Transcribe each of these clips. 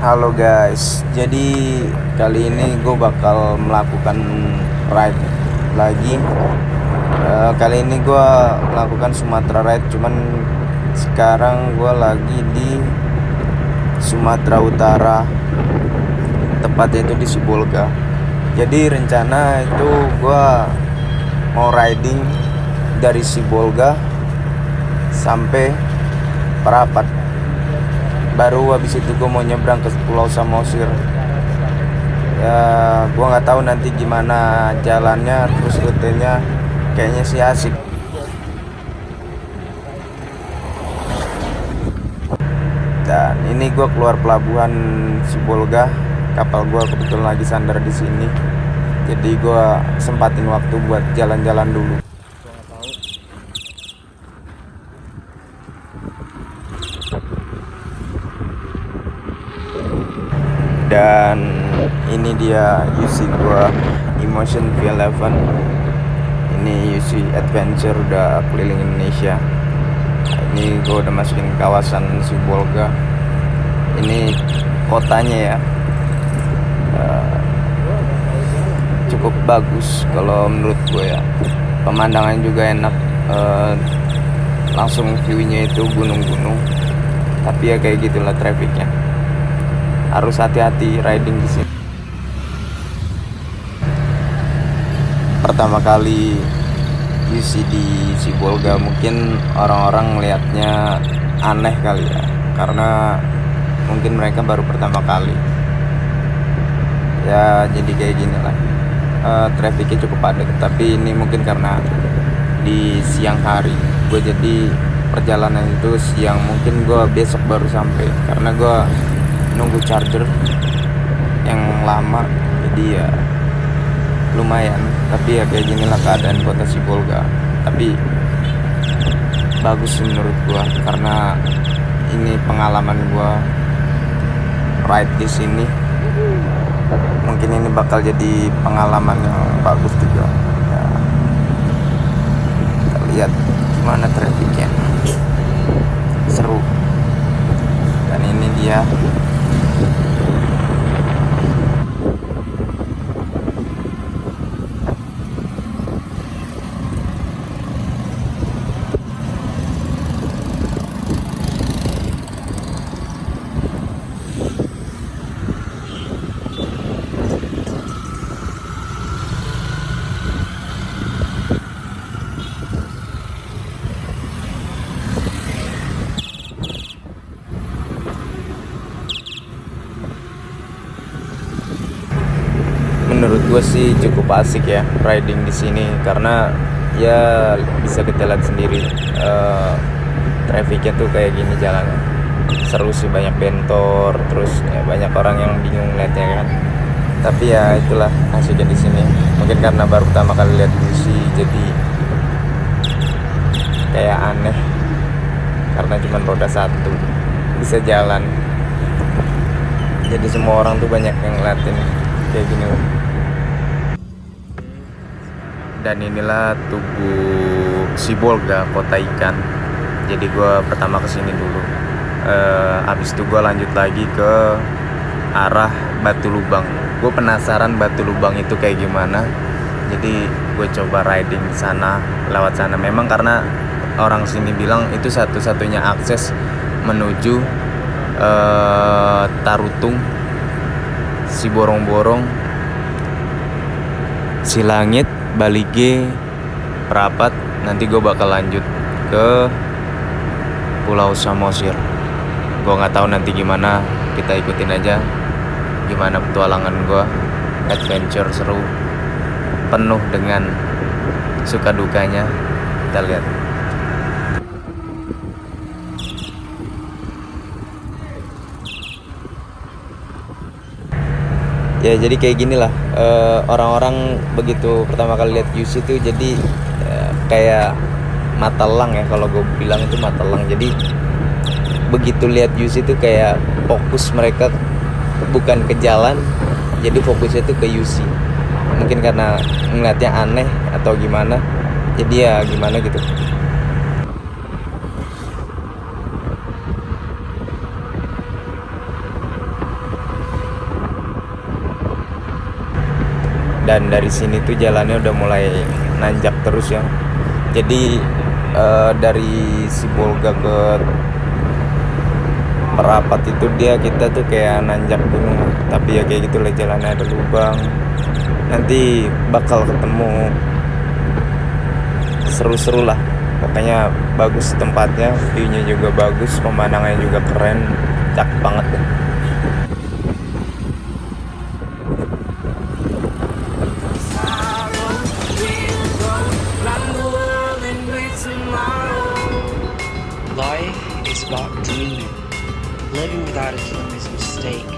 Halo guys, jadi kali ini gue bakal melakukan ride lagi. Kali ini gue melakukan Sumatera ride, cuman sekarang gue lagi di Sumatera Utara, tepatnya itu di Sibolga. Jadi rencana itu gue mau riding dari Sibolga sampai Parapat. Baru habis itu gue mau nyebrang ke Pulau Samosir. Ya gue nggak tahu nanti gimana jalannya, terus rutenya kayaknya sih asik. Dan ini gue keluar pelabuhan Sibolga, kapal gue kebetulan lagi sandar di sini. Jadi gue sempatin waktu buat jalan-jalan dulu. Dan ini dia UC gua, Emotion V11. Ini UC Adventure, udah keliling Indonesia. Ini gua udah masukin kawasan Sibolga. Ini kotanya ya, cukup bagus kalau menurut gue ya. Pemandangan juga enak, langsung view-nya itu gunung-gunung. Tapi ya kayak gitulah trafficnya. Harus hati-hati riding di sini. Pertama kali UC di Sibolga, mungkin orang-orang ngelihatnya aneh kali ya, karena mungkin mereka baru pertama kali. Ya jadi kayak gini lah. Trafficnya cukup padat, tapi ini mungkin karena di siang hari. Gue jadi perjalanan itu siang, mungkin gue besok baru sampai karena gue nunggu charger yang lama, jadi ya lumayan. Tapi ya kayak ginilah keadaan kota Sibolga. Tapi bagus menurut gua karena ini pengalaman gua ride di sini. Mungkin ini bakal jadi pengalaman yang bagus juga. Ya, kita lihat gimana trafficnya, seru. Dan ini dia. Menurut gue sih cukup asik ya riding di sini, karena ya bisa kita lihat sendiri trafficnya tuh kayak gini jalannya. Seru sih, banyak bentor, terus ya banyak orang yang bingung liatnya kan. Tapi ya itulah asiknya di sini. Mungkin karena baru pertama kali lihat UC, jadi kayak aneh karena cuma roda satu bisa jalan. Jadi semua orang tuh banyak yang ngeliatin kayak gini. Dan inilah Tugu Sibolga, kota ikan. Jadi gue pertama kesini dulu. Abis itu gue lanjut lagi ke arah Batu Lubang. Gue penasaran Batu Lubang itu kayak gimana. Jadi gue coba riding di sana, lewat sana. Memang karena orang sini bilang itu satu-satunya akses menuju Tarutung, Siborong-borong, Silangit, Balige, Parapat. Nanti gue bakal lanjut ke Pulau Samosir. Gue nggak tahu nanti gimana, kita ikutin aja gimana petualangan gue. Adventure seru, penuh dengan suka dukanya. Kita lihat. Ya jadi kayak gini lah, orang-orang begitu pertama kali lihat UC itu jadi kayak mata elang ya, kalau gue bilang itu mata elang. Jadi begitu lihat UC itu kayak fokus mereka bukan ke jalan, jadi fokusnya itu ke UC. Mungkin karena ngeliatnya aneh atau gimana, jadi ya gimana gitu. Dan dari sini tuh jalannya udah mulai nanjak terus ya. Jadi dari Sibolga ke Merapat itu kita tuh kayak nanjak gunung. Tapi ya kayak gitulah, jalannya ada lubang. Nanti bakal ketemu seru-seru lah. Pokoknya bagus tempatnya, view-nya juga bagus, pemandangannya juga keren, cakep banget deh. Life is about dreaming. Living without a dream is a mistake.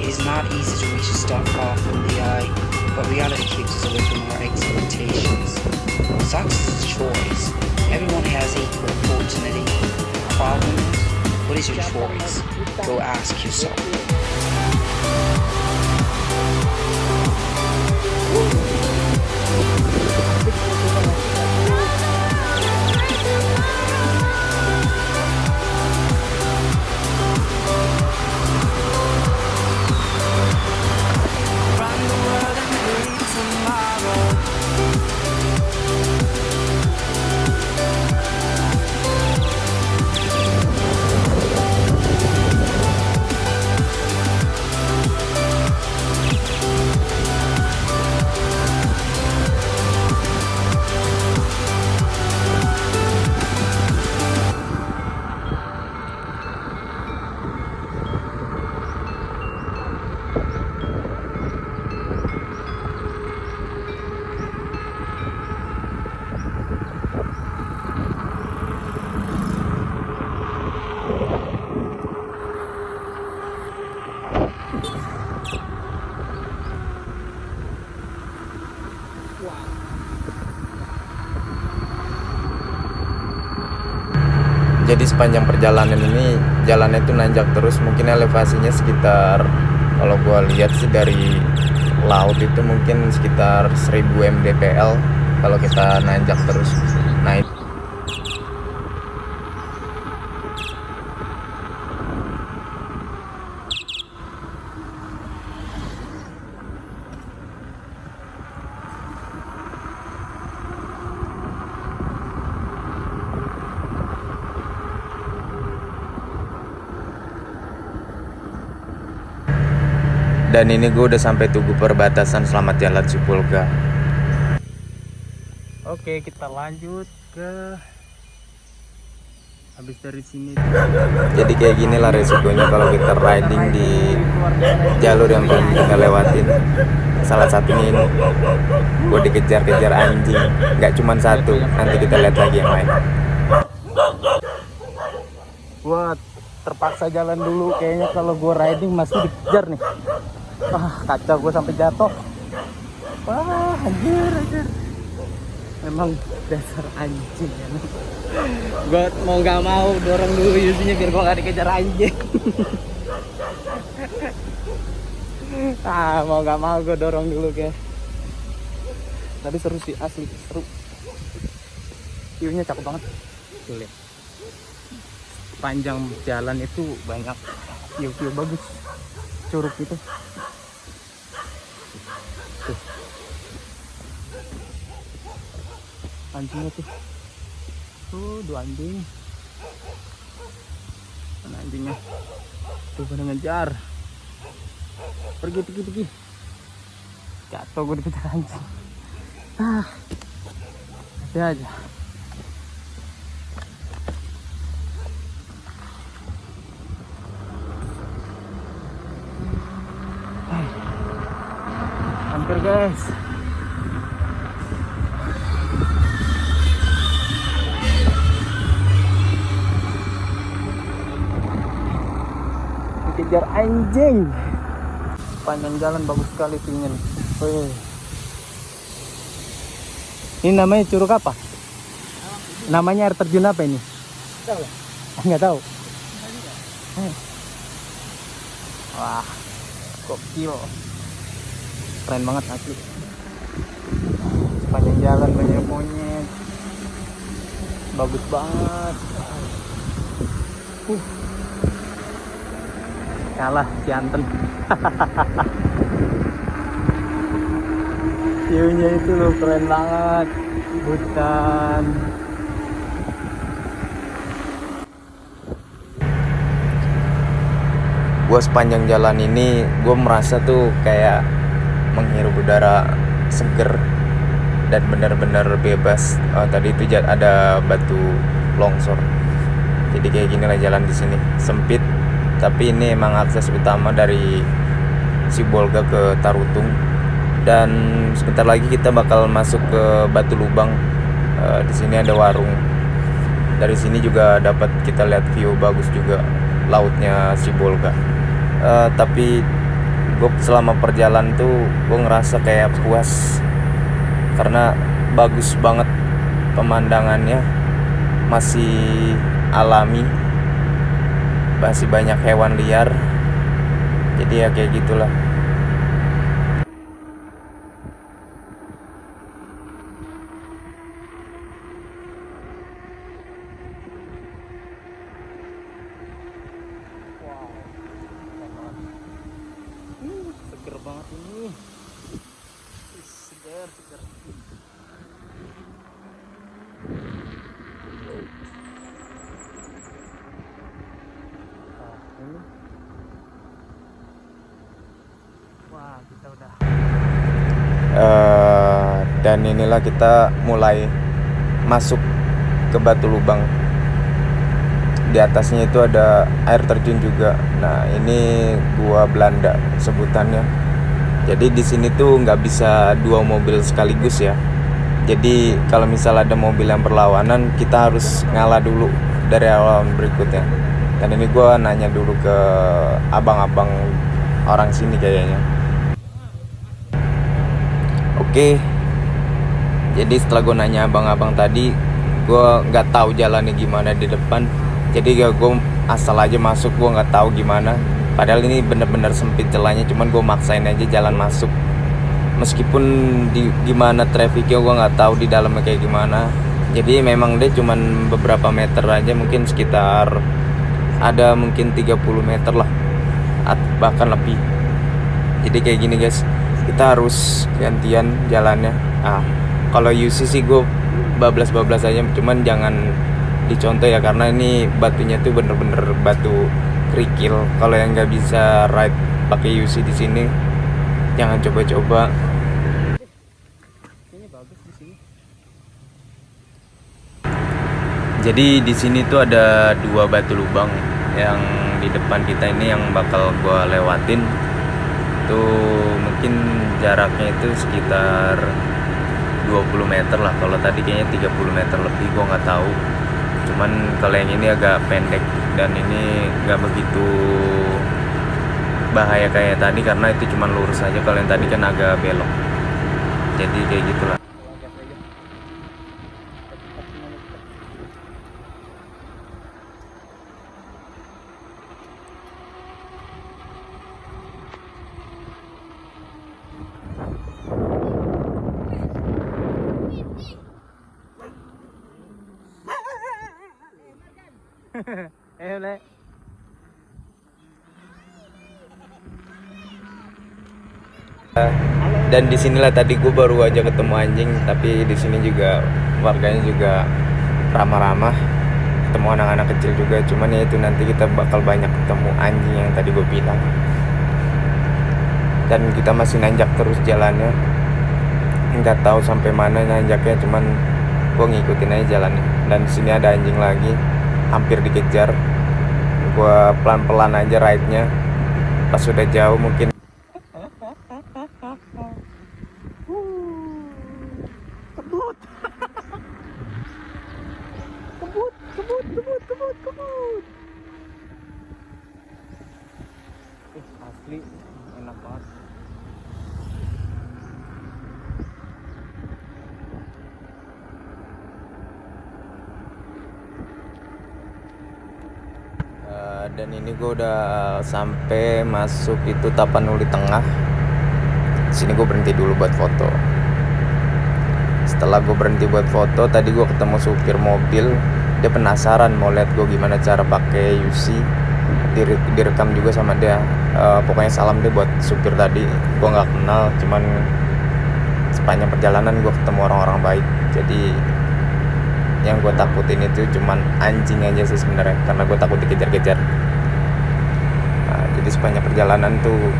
It is not easy to reach a star far from the eye, but reality keeps us away from our expectations. Success is a choice. Everyone has equal opportunity. Problem is, what is your choice? Go ask yourself. Jadi sepanjang perjalanan ini jalannya itu nanjak terus. Mungkin elevasinya sekitar, kalau gua lihat sih dari laut itu mungkin sekitar 1000 mdpl kalau kita nanjak terus. Nah, dan ini gue udah sampai Tugu Perbatasan. Selamat jalan Sibolga. Oke, kita lanjut ke habis dari sini. Jadi kayak gini lah resikonya kalau kita riding di jalur yang belum kita lewatin. Salah satunya ini, gue dikejar-kejar anjing. Gak cuma satu, nanti kita lihat lagi yang lain. Gua terpaksa jalan dulu, kayaknya kalau gua riding masih dikejar nih. Kacau, gue sampai jatuh. Wah, anjir. Memang dasar anjing ya. Gue mau nggak mau dorong dulu Yusinya biar gue nggak dikejar anjing. Mau nggak mau gue dorong dulu guys. Tapi seru sih, asli seru. View-nya cakep banget. Tuh lihat. Panjang jalan itu banyak view bagus. Curug itu. Tuh. Anjingnya tuh. Dua anjing. Mana anjingnya? Tuh pada ngejar. Pergi. Jatuh gue dikejar anjing. Ada aja. Hampir guys. Dikejar anjing. sepanjang jalan bagus sekali view-nya nih. Wih. Ini namanya curug apa? Namanya air terjun apa ini? Nggak tahu. Wah, gokil. Keren banget asli. Sepanjang jalan banyak monyet. Bagus banget. Kalah Cianten. View-nya itu loh keren banget. Hutan. Gue sepanjang jalan ini gue merasa tuh kayak menghirup udara seger dan benar-benar bebas. Tadi itu ada batu longsor, jadi kayak gini lah jalan di sini, sempit tapi ini emang akses utama dari Sibolga ke Tarutung. Dan sebentar lagi kita bakal masuk ke Batu Lubang. Di sini ada warung, dari sini juga dapat kita lihat view bagus juga lautnya Sibolga. Tapi gue selama perjalanan tuh gue ngerasa kayak puas karena bagus banget pemandangannya, masih alami, masih banyak hewan liar, jadi ya kayak gitulah. Seger banget ini. Seger. Ini. Wah, kita udah. Dan inilah kita mulai masuk ke Batu Lubang. Di atasnya itu ada air terjun juga. Nah, ini gua Belanda sebutannya. Jadi di sini tuh nggak bisa dua mobil sekaligus ya. Jadi kalau misal ada mobil yang berlawanan, kita harus ngalah dulu dari awal berikutnya. Dan ini gua nanya dulu ke abang-abang orang sini kayaknya. Oke. Jadi setelah gua nanya abang-abang tadi, gua nggak tahu jalannya gimana di depan. Jadi gue asal aja masuk, gue nggak tahu gimana. Padahal ini bener-bener sempit celahnya, cuman gue maksain aja jalan masuk. Meskipun gimana trafficnya gue nggak tahu di dalamnya kayak gimana. Jadi memang dia cuman beberapa meter aja, mungkin sekitar ada mungkin 30 meter lah, bahkan lebih. Jadi kayak gini guys, kita harus gantian jalannya. Kalau UC sih gue bablas-bablas aja, cuman jangan dicontoh ya, karena ini batunya tuh bener-bener batu kerikil. Kalau yang nggak bisa ride pakai UC di sini, jangan coba-coba. Ini bagus di sini. Jadi di sini tuh ada dua batu lubang yang di depan kita ini yang bakal gua lewatin. Tuh mungkin jaraknya itu sekitar 20 meter lah. Kalau tadi kayaknya 30 meter lebih, gua nggak tahu. Cuman kalau yang ini agak pendek dan ini nggak begitu bahaya kayak tadi karena itu cuma lurus aja. Kalau yang tadi kan agak belok. Jadi kayak gitulah. Le. Dan disinilah tadi gue baru aja ketemu anjing, tapi di sini juga warganya juga ramah-ramah, ketemu anak-anak kecil juga. Cuman ya itu nanti kita bakal banyak ketemu anjing yang tadi gue bilang. Dan kita masih nanjak terus jalannya, nggak tahu sampai mana nanjaknya, cuman gue ngikutin aja jalannya. Dan di sini ada anjing lagi, hampir dikejar. Gue pelan-pelan aja ride-nya. Pas sudah jauh mungkin Asli enak banget. Dan ini gue udah sampai masuk itu Tapanuli Tengah. Sini gue berhenti dulu buat foto. Setelah gue berhenti buat foto, tadi gue ketemu supir mobil. Dia penasaran mau lihat gue gimana cara pakai UC. Direkam juga sama dia. Pokoknya salam deh buat supir tadi. Gue nggak kenal, cuman sepanjang perjalanan gue ketemu orang-orang baik. Jadi yang gue takutin itu cuman anjing aja sih sebenarnya, karena gue takut dikejar-kejar. Nah, jadi sepanjang perjalanan tuh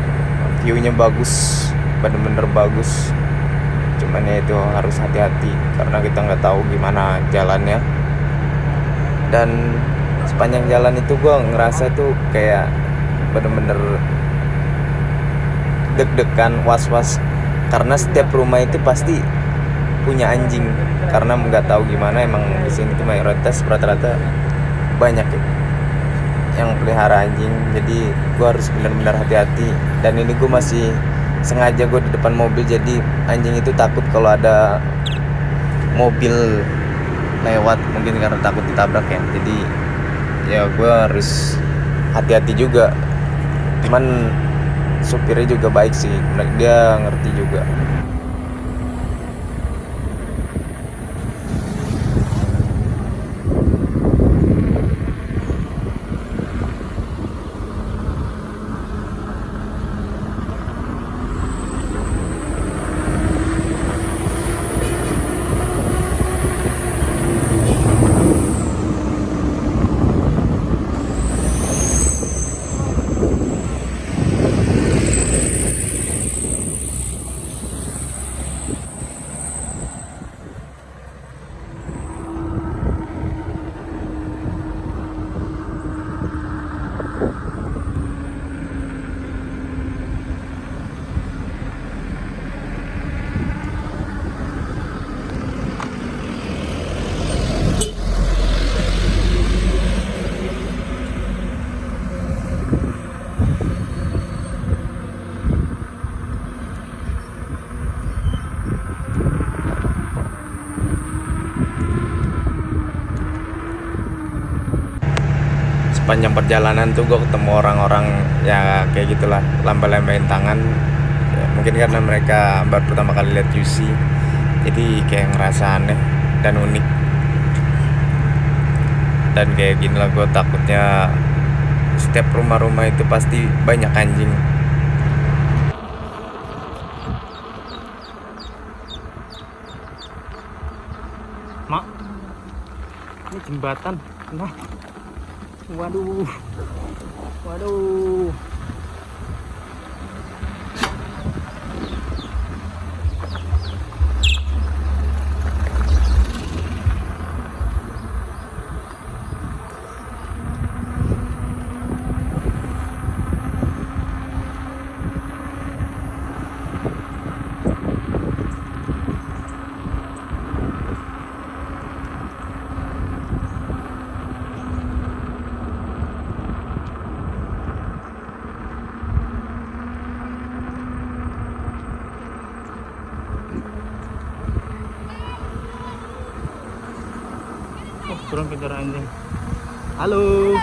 view-nya bagus, bener-bener bagus. Cuman ya itu harus hati-hati karena kita nggak tahu gimana jalannya. Dan sepanjang jalan itu gue ngerasa tuh kayak bener-bener deg-degan, was-was, karena setiap rumah itu pasti punya anjing. Karena nggak tahu gimana, emang di sini tuh mayoritas rata-rata banyak yang pelihara anjing. Jadi gue harus benar-benar hati-hati. Dan ini gue masih sengaja gue di depan mobil, jadi anjing itu takut kalau ada mobil lewat, mungkin karena takut ditabrak ya. Jadi ya gue harus hati-hati juga. Cuman supirnya juga baik sih, dia ngerti juga. Sepanjang perjalanan tuh gue ketemu orang-orang ya kayak gitulah, lamba-lambain tangan ya, mungkin karena mereka baru pertama kali lihat UC, jadi kayak ngerasa aneh dan unik. Dan kayak gini lah, gue takutnya setiap rumah-rumah itu pasti banyak anjing. Mak, ini jembatan. Nah, waduh, waduh. Turun kejar anjing. Halo.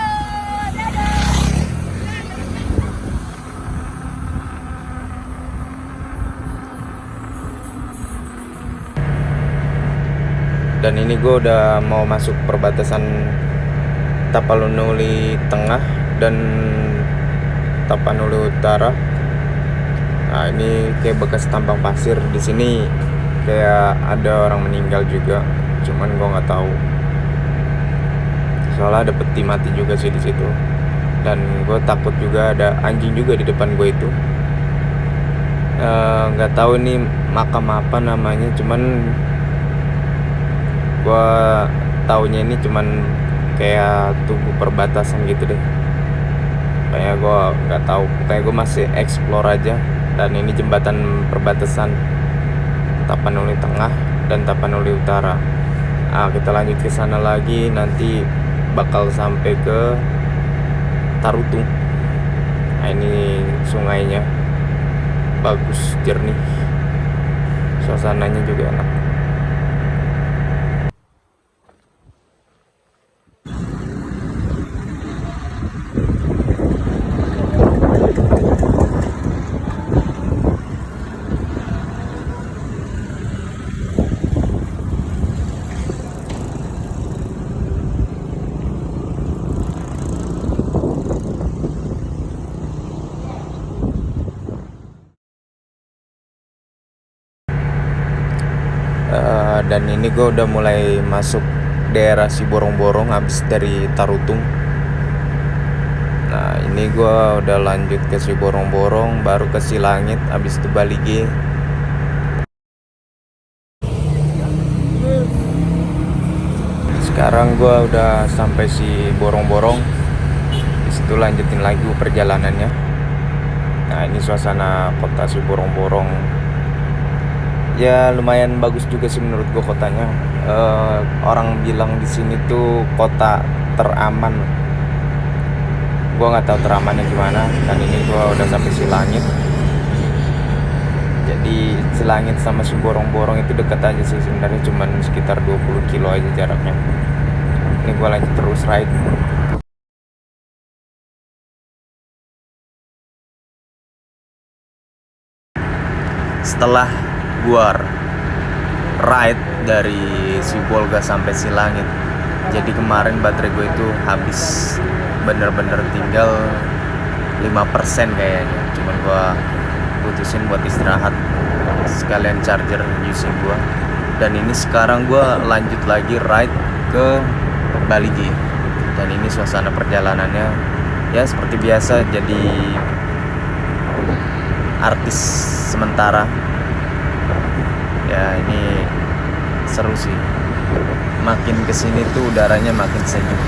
Dan ini gue udah mau masuk perbatasan Tapanuli Tengah dan Tapanuli Utara. Nah, ini kayak bekas tambang pasir. Di sini kayak ada orang meninggal juga, cuman gue nggak tahu. Soalnya ada peti mati juga sih di situ. Dan gue takut juga ada anjing juga di depan gue itu. Nggak tahu ini makam apa namanya, cuman gue taunya ini cuman kayak tugu perbatasan gitu deh. Kayak gue nggak tahu, kayak gue masih explore aja. Dan ini jembatan perbatasan Tapanuli Tengah dan Tapanuli Utara. Nah, kita lanjut ke sana lagi, nanti bakal sampai ke Tarutung. Nah, ini sungainya bagus, jernih, suasananya juga enak. Dan ini gue udah mulai masuk daerah Siborong-Borong habis dari Tarutung. Nah ini gue udah lanjut ke Siborong-Borong, baru ke Silangit, habis itu Balige. Sekarang gue udah sampai Siborong-Borong, habis itu lanjutin lagi perjalanannya. Nah ini suasana kota Siborong-Borong. Ya lumayan bagus juga sih menurut gue kotanya. Orang bilang di sini tuh kota teraman. Gue nggak tahu teramannya gimana. Dan ini gue udah sampai Silangit. Jadi Silangit sama Siborong-Borong itu dekat aja sih sebenarnya, cuman sekitar 20 kilo aja jaraknya. Ini gue lanjut terus ride. Setelah gua ride dari Sibolga sampai Silangit, jadi kemarin baterai gue itu habis, bener-bener tinggal 5% kayaknya. Cuman gua putusin buat istirahat, sekalian charger using gua. Dan ini sekarang gua lanjut lagi ride ke Balige. Dan ini suasana perjalanannya ya seperti biasa, jadi artis sementara. Ya ini seru sih. Makin kesini tuh udaranya makin sejuk.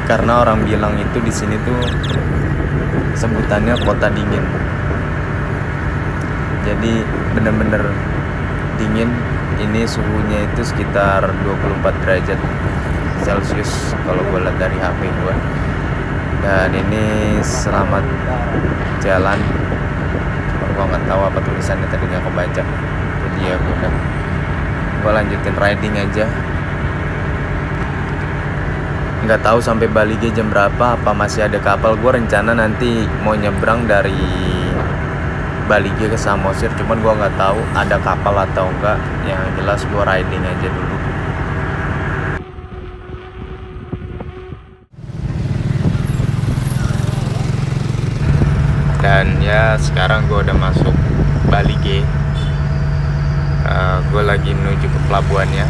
Karena orang bilang itu di sini tuh sebutannya kota dingin. Jadi bener-bener dingin. Ini suhunya itu sekitar 24 derajat Celcius kalau gue lihat dari HP gue. Dan ini selamat jalan. Gue nggak tahu apa tulisannya tadi, nggak kebaca. Jadi ya gue lanjutin riding aja. Nggak tahu sampai Balige jam berapa, apa masih ada kapal. Gue rencana nanti mau nyebrang dari Balige ke Samosir, cuman gue nggak tahu ada kapal atau enggak. Yang jelas gue riding aja dulu. Dan ya sekarang gue udah masuk Balige. Gue lagi menuju ke pelabuhannya.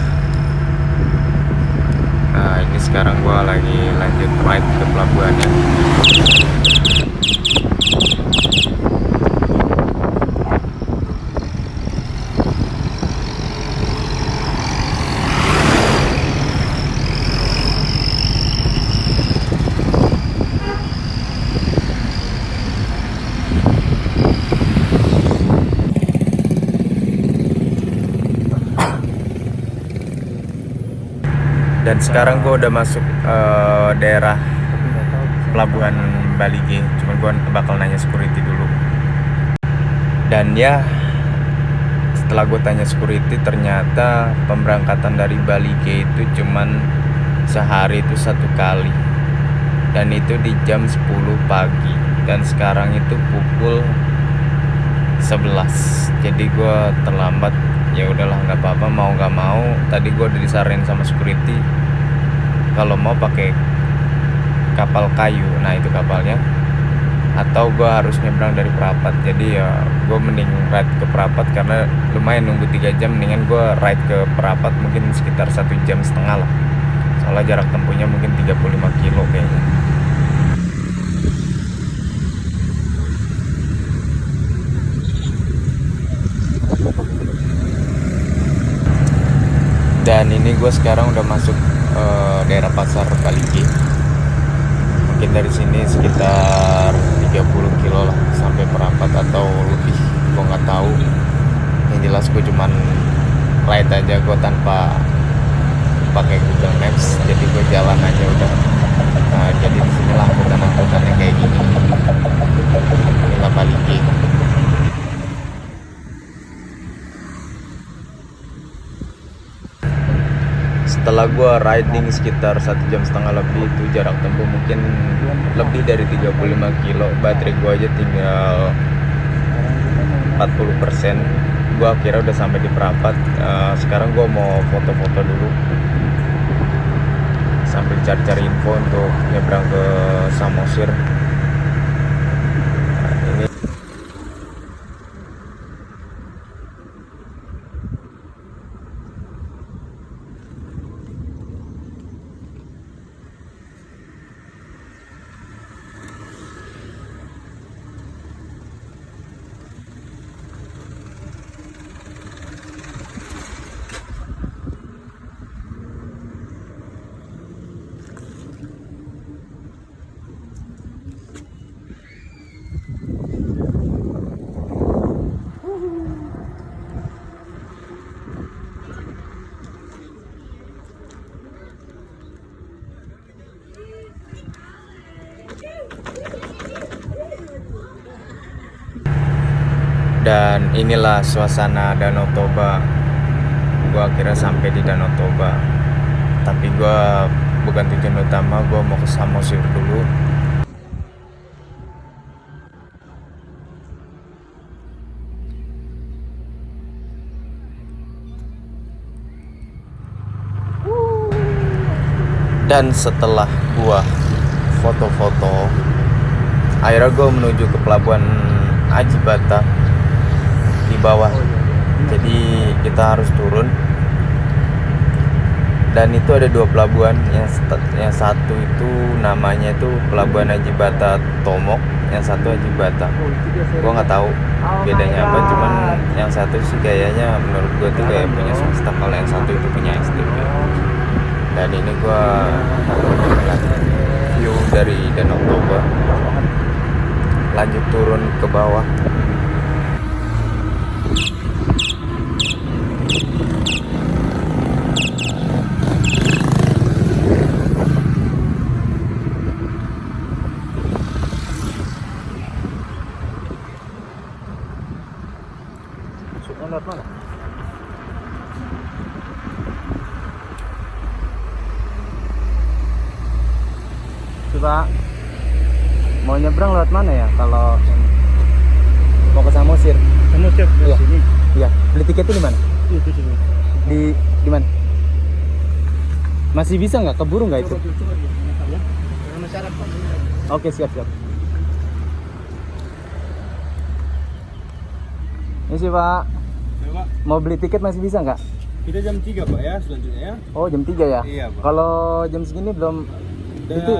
Nah ini sekarang gue lagi lanjut ride ke pelabuhannya. Dan sekarang gue udah masuk daerah pelabuhan Balige. Cuman gue bakal nanya security dulu. Dan ya setelah gue tanya security, ternyata pemberangkatan dari Balige itu cuman sehari itu 1 kali. Dan itu di jam 10 pagi. Dan sekarang itu pukul 11. Jadi gue terlambat. Ya udahlah nggak apa-apa, mau nggak mau. Tadi gue udah disaranin sama security kalau mau pakai kapal kayu. Nah itu kapalnya, atau gue harus nyebrang dari Perapat. Jadi ya gue mending ride ke Perapat, karena lumayan nunggu 3 jam. Mendingan gue ride ke Perapat mungkin sekitar 1,5 jam lah, soalnya jarak tempuhnya mungkin 35 kilo kayaknya. Dan ini gue sekarang udah masuk daerah pasar Balige. Mungkin dari sini sekitar 30 kilo lah sampai Perapat atau lebih, gue nggak tahu. Yang jelas gue cuman ride aja, gue tanpa pakai Google Maps. Jadi gue jalan aja udah. Nah, jadi di sini lah angkutan-angkutannya kayak gini. Inilah Balige. Setelah gue riding sekitar 1,5 jam lebih, itu jarak tempuh mungkin lebih dari 35 kilo. Baterai gue aja tinggal 40%. Gue akhirnya udah sampai di Perapat. Sekarang gue mau foto-foto dulu sambil cari-cari info untuk nyebrang ke Samosir. Nah, ini Dan inilah suasana Danau Toba. Gua akhirnya sampai di Danau Toba. Tapi gua bukan tujuan utama, gua mau ke Samosir dulu. Dan setelah gua foto-foto, akhirnya gua menuju ke pelabuhan Ajibata di bawah. Jadi kita harus turun. Dan itu ada dua pelabuhan. Yang satu itu namanya itu Pelabuhan Ajibata Tomok, yang satu Ajibata. Gua nggak tahu bedanya apa, cuman yang satu sih kayaknya menurut gua tuh kayak punya swasta, kalau yang satu itu punya SDP. Dan ini gua melihat view dari Danau Toba. Lanjut turun ke bawah. Masuknya lewat mana? Coba mau nyebrang lewat mana ya kalau mau ke Samosir? Samosir dari Iya. sini. Iya, beli tiketnya di mana? Itu sini. Di mana? Masih bisa nggak? Keburu nggak itu? Coba ya. Karena syarat Pak. Oke, siap. Ini sih Pak, Ya, Pak. mau beli tiket masih bisa nggak? Kita jam 3 Pak ya selanjutnya ya. Oh, jam 3 ya? Iya, Pak. Kalau jam segini belum Dan itu.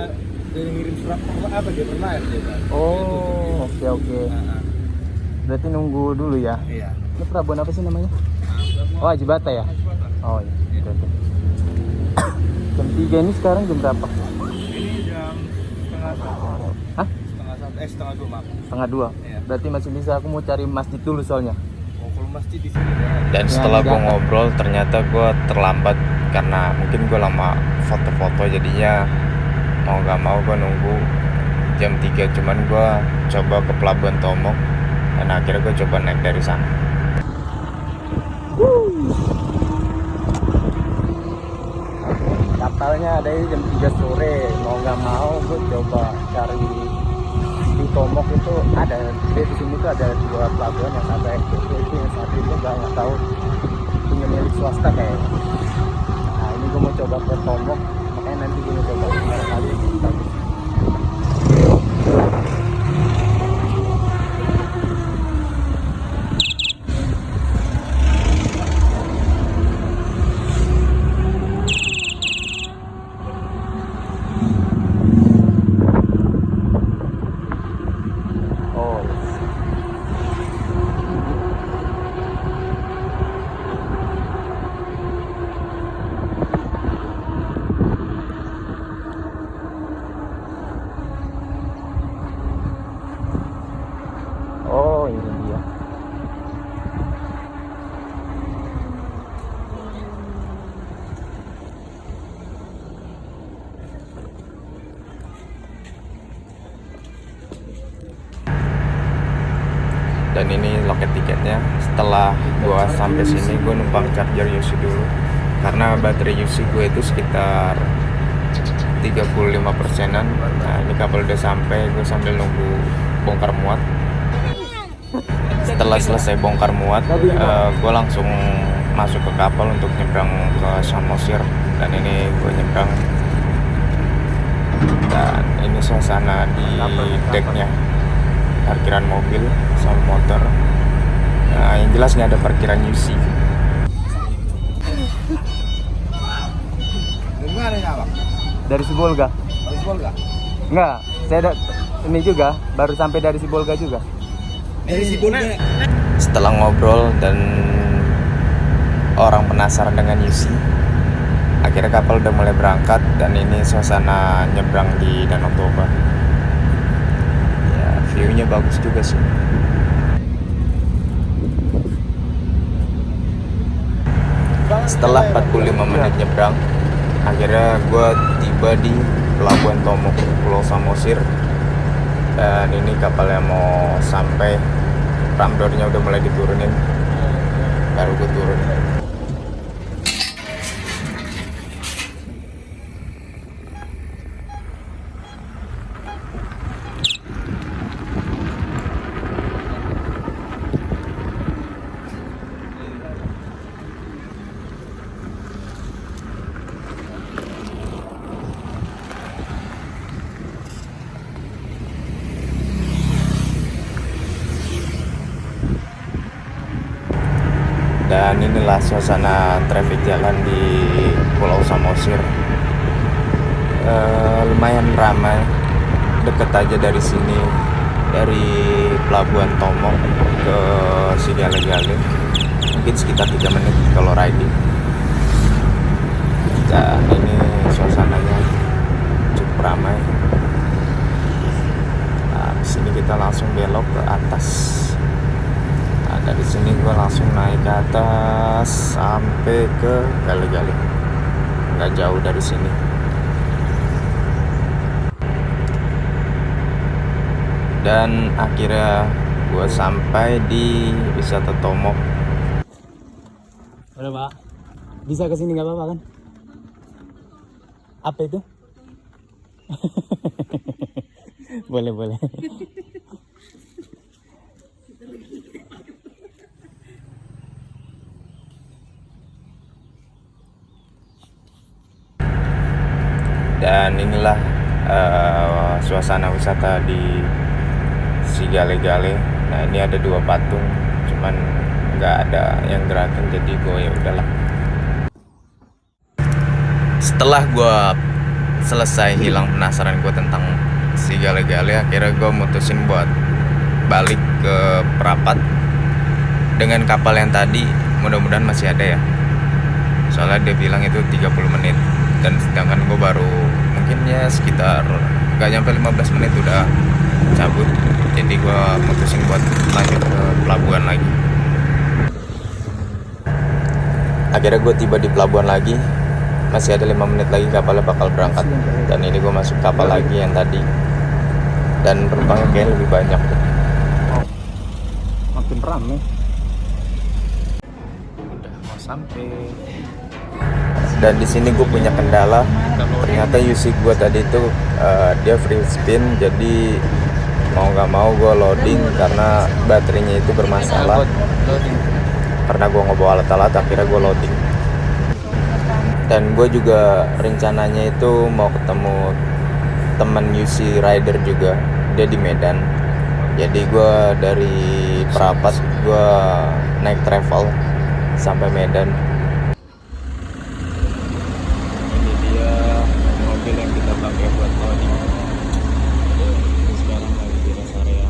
dari ngirim surat apa dia pernah ya dia, Pak. Oh, oke. Nah, Berarti nunggu dulu ya. iya. Ini pelabuhan apa sih namanya? Oh, Ajibata ya? Oh iya. Oke. Jam 3 ini sekarang jam berapa? Ini jam setengah 1. Hah? Setengah 2 maaf. Setengah 2. Iya. Berarti masih bisa, aku mau cari masjid dulu soalnya. Oh, kalau masjid di sini ya. Dan Ya, setelah di gue atas. ngobrol, ternyata gue terlambat karena mungkin gue lama foto-foto, jadinya mau gak mau gue nunggu jam 3. Cuman gue coba ke Pelabuhan Tomok dan akhirnya gue coba naik dari sana. Kapalnya ada jam 3 sore. Mau nggak mau gue coba cari di Tomok itu ada. Jadi di sini tuh ada dua pelabuhan, yang satu SPP itu, yang satu itu nggak tahu punya milik swasta kayaknya. Nah ini gue mau coba ke Tomok, makanya nanti gue mau coba kali bagus. Oh, oh ini dia. Dan ini loket tiketnya. Setelah gue sampai sini, gue numpang charger UC dulu karena baterai UC gue itu sekitar 35%-an. Nah ini kapal udah sampai, gue sambil nunggu bongkar muat. Setelah selesai bongkar muat, gue langsung masuk ke kapal untuk nyebrang ke Samosir. Dan ini gue nyebrang. Dan ini suasana di decknya, parkiran mobil sama motor. Nah yang jelas nggak ada parkiran UC. Dari mana ya, Pak? Dari Sibolga. Dari Sibolga. Enggak, saya ini juga baru sampai dari Sibolga juga. Dari Sibolga. Setelah ngobrol dan orang penasaran dengan UC, akhirnya kapal udah mulai berangkat. Dan ini suasana nyebrang di Danau Toba. Ya, view-nya bagus juga sih. Setelah 45 menit nyebrang, akhirnya gue tiba di Pelabuhan Tomok, Pulau Samosir. Dan ini kapalnya mau sampai ramdornya udah mulai diturunin, baru gue turun. Dan inilah suasana traffic jalan di Pulau Samosir. Lumayan ramai, deket aja dari sini, dari Pelabuhan Tomok ke Sigale-Gale mungkin sekitar 3 menit kalau riding. Dan ini suasananya cukup ramai. Nah, di sini kita langsung belok ke atas. Dari sini gue langsung naik ke atas sampai ke Gale-Gale, nggak jauh dari sini. Dan akhirnya gue sampai di wisata Tomok. Udah Pak, bisa kesini nggak apa-apa kan? Apa itu? Boleh. Dan inilah suasana wisata di Sigale-Gale. Nah ini ada 2 patung, cuman nggak ada yang gerakin, jadi gue ya udahlah. Setelah gue selesai hilang penasaran gue tentang Sigale-Gale, akhirnya gue mutusin buat balik ke Prapat dengan kapal yang tadi. Mudah-mudahan masih ada ya, soalnya dia bilang itu 30 menit. Dan sedangkan gue baru mungkin ya sekitar gak nyampe 15 menit udah cabut. Jadi gue mutusin buat lanjut ke pelabuhan lagi. Akhirnya gue tiba di pelabuhan lagi. Masih ada 5 menit lagi kapalnya bakal berangkat. Dan ini gue masuk kapal lagi yang tadi. Dan penumpangnya kayaknya lebih banyak. Makin ramai. Udah mau sampai. Dan di sini gue punya kendala. Ternyata UC gue tadi itu dia free spin, jadi mau nggak mau gue loading karena baterainya itu bermasalah. Karena gue nggak bawa alat-alat, akhirnya gue loading. Dan gue juga rencananya itu mau ketemu teman UC rider juga, dia di Medan. Jadi gue dari Prapat gue naik travel sampai Medan. Yang kita pakai buat loading. Sekarang lagi di rest area.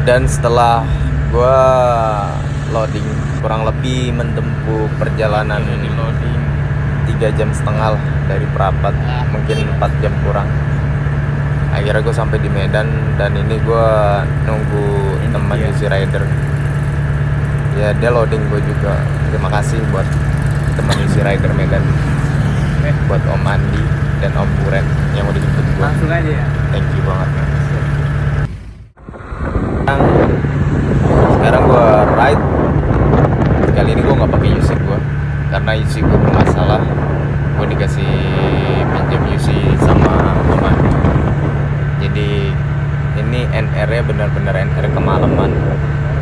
Dan setelah gua loading kurang lebih menempuh perjalanan ini loading 3,5 jam lah dari Prapat, mungkin 4 jam kurang. Akhirnya gue sampai di Medan dan ini gue nunggu teman UC rider. Ya dia loading gue juga. Terima kasih buat teman UC rider Medan, buat Om Andi dan Om Buren yang udah jemput gue. Langsung aja ya. Thank you banget. Sekarang gue ride. Kali ini gue nggak pakai UC gue karena UC gue bermasalah. Gue dikasih pinjam UC sama Om Andi. Jadi ini NR-nya benar-benar NR kemalaman.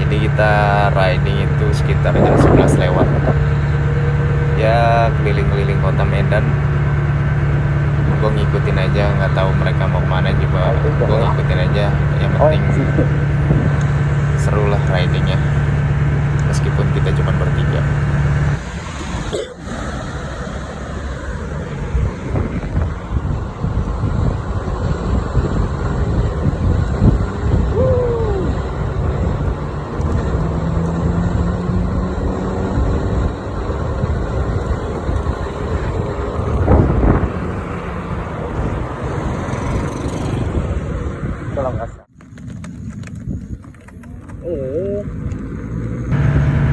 Jadi kita riding itu sekitar jam 11 lewat. Ya keliling-keliling kota Medan. Gue ngikutin aja, nggak tahu mereka mau kemana juga. Gue ngikutin aja. Yang penting seru lah ridingnya. Meskipun kita cuma bertiga.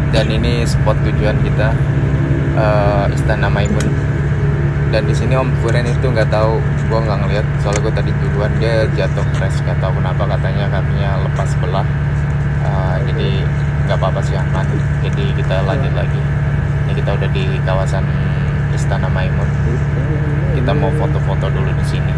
Dan ini spot tujuan kita, Istana Maimun. Dan di sini Om Furen itu nggak tahu, gue nggak ngeliat soalnya gue tadi duluan, dia jatuh crash, nggak tahu kenapa, katanya kakinya lepas sebelah. Jadi nggak apa-apa sih, aman. Jadi kita lanjut lagi. Ini kita udah di kawasan Istana Maimun. Kita mau foto-foto dulu di sini.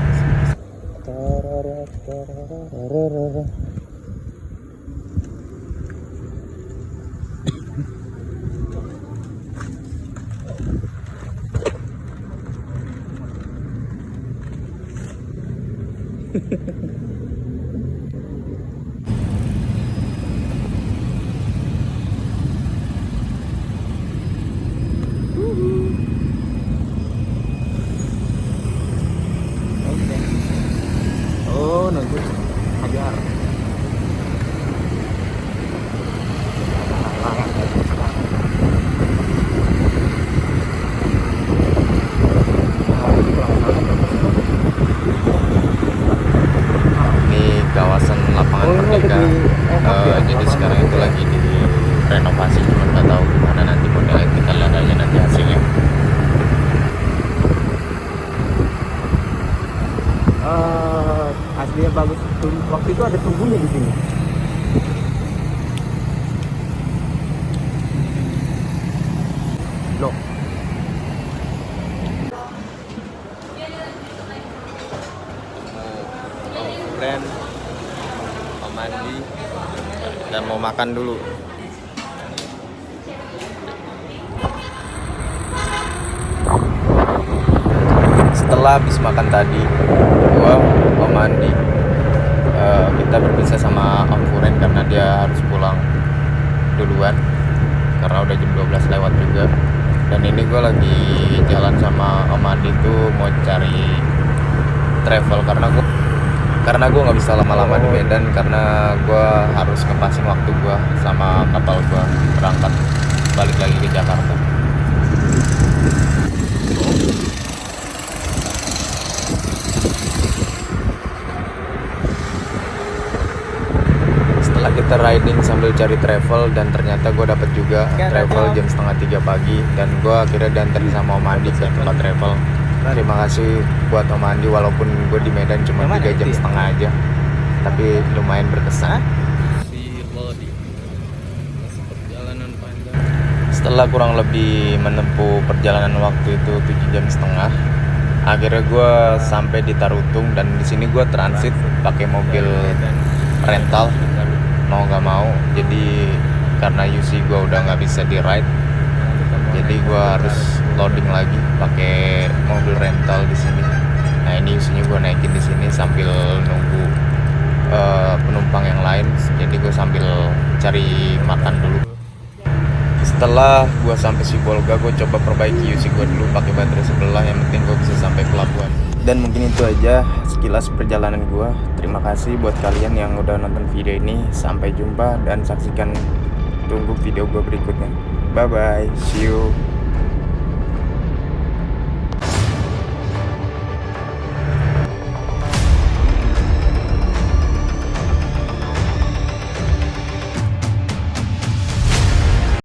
Oh, nunggu hajar. Ini kawasan lapangan Merdeka. Jadi sekarang itu lagi di renovasi, cuma nggak tahu gimana nanti modelnya, kita lihat aja nanti hasilnya. Aslinya bagus. Waktu itu ada tunggunya di sini. Loh. Brand mau mandi dan mau makan dulu. Setelah habis makan tadi, gua mau mandi. Kita berpisah sama Om Furen karena dia harus pulang duluan karena udah jam 12 lewat juga. Dan ini gue lagi jalan sama Om Andi tuh mau cari travel karena gue nggak bisa lama-lama di Medan karena gue harus ngepasin waktu gue sama kapal gue berangkat balik lagi ke Jakarta. Setelah kita riding sambil cari travel, dan ternyata gue dapet juga travel jam 2:30 pagi, dan gue akhirnya dianterin sama Om Andi ke tempat travel. Terima kasih buat Om Andi, walaupun gue di Medan cuma 3 jam setengah aja, tapi lumayan berkesan. Setelah kurang lebih menempuh perjalanan waktu itu 7 jam setengah, akhirnya gue sampai di Tarutung, dan di sini gue transit pakai mobil rental mau nggak mau. Jadi karena UC gue udah nggak bisa di ride, jadi gue harus loading lagi pakai mobil rental di sini. Nah ini UC-nya gue naikin di sini sambil nunggu penumpang yang lain. Jadi gue sambil cari makan dulu. Setelah gue sampai Sibolga, gue coba perbaiki UC gue dulu pakai baterai sebelah. Yang penting gue bisa sampai pelabuhan. Dan mungkin itu aja sekilas perjalanan gue. Terima kasih buat kalian yang udah nonton video ini. Sampai jumpa dan saksikan, tunggu video gue berikutnya. Bye bye, see you.